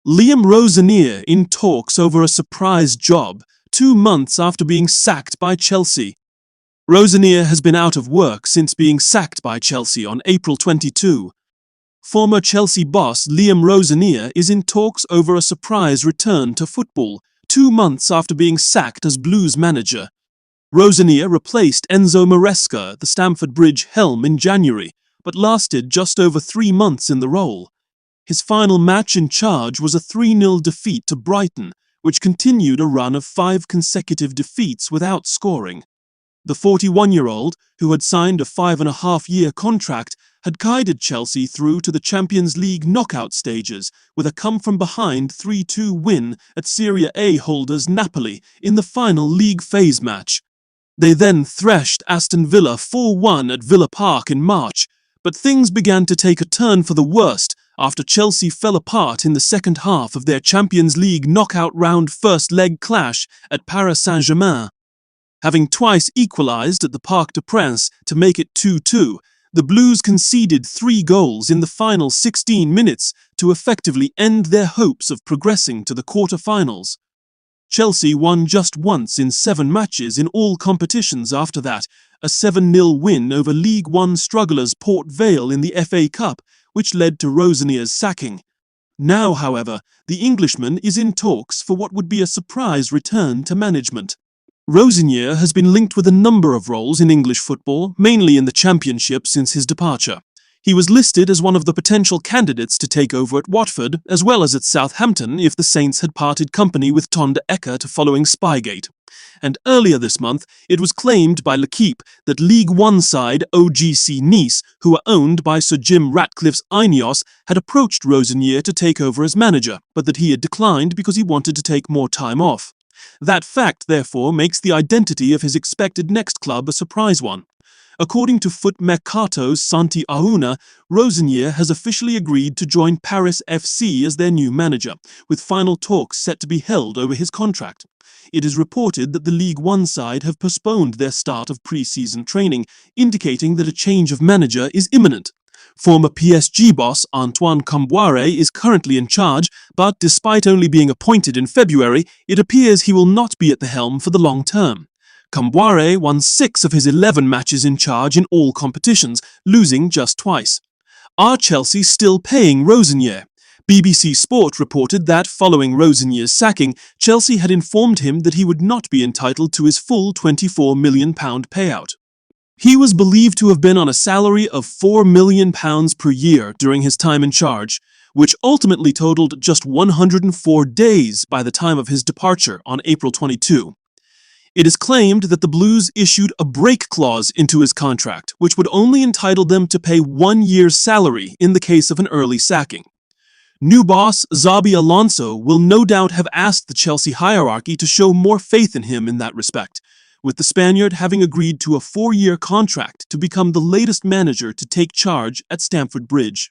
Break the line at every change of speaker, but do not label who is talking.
Rosenior in talks over a surprise job 2 months after being sacked by Chelsea. Rosenior has been out of work since being sacked by Chelsea on April 22. Former Chelsea boss Rosenior is in talks over a surprise return to football 2 months after being sacked as Blues manager. Rosenior replaced Enzo Maresca, the Stamford Bridge helm, in January, but lasted just over 3 months in the role. His final match in charge was a 3-0 defeat to Brighton, which continued a run of 5 consecutive defeats without scoring. The 41-year-old, who had signed a 5.5-year contract, had guided Chelsea through to the Champions League knockout stages with a come-from-behind 3-2 win at Serie A holders Napoli in the final league phase match. They then thrashed Aston Villa 4-1 at Villa Park in March, but things began to take a turn for the worst after Chelsea fell apart in the second half of their Champions League knockout round first-leg clash at Paris Saint-Germain. Having twice equalised at the Parc des Princes to make it 2-2, the Blues conceded 3 goals in the final 16 minutes to effectively end their hopes of progressing to the quarter-finals. Chelsea won just once in 7 matches in all competitions after that, a 7-0 win over League One strugglers Port Vale in the FA Cup, which led to Rosenior's sacking. Now, however, the Englishman is in talks for what would be a surprise return to management. Rosenior has been linked with a number of roles in English football, mainly in the Championship, since his departure. He was listed as one of the potential candidates to take over at Watford, as well as at Southampton if the Saints had parted company with Ton de Eckert following Spygate. And earlier this month, it was claimed by L'Équipe that League One side OGC Nice, who are owned by Sir Jim Ratcliffe's Ineos, had approached Rosenior to take over as manager, but that he had declined because he wanted to take more time off. That fact, therefore, makes the identity of his expected next club a surprise one. According to Foot Mercato's Santi Auna, Rosenior has officially agreed to join Paris FC as their new manager, with final talks set to be held over his contract. It is reported that the League One side have postponed their start of pre-season training, indicating that a change of manager is imminent. Former PSG boss Antoine Kombouaré is currently in charge, but despite only being appointed in February, it appears he will not be at the helm for the long term. Kombouaré won 6 of his 11 matches in charge in all competitions, losing just twice. Are Chelsea still paying Rosenior? BBC Sport reported that, following Rosenior's sacking, Chelsea had informed him that he would not be entitled to his full £24 million payout. He was believed to have been on a salary of £4 million per year during his time in charge, which ultimately totaled just 104 days by the time of his departure on April 22. It is claimed that the Blues issued a break clause into his contract, which would only entitle them to pay 1 year's salary in the case of an early sacking. New boss Xabi Alonso will no doubt have asked the Chelsea hierarchy to show more faith in him in that respect, with the Spaniard having agreed to a 4-year contract to become the latest manager to take charge at Stamford Bridge.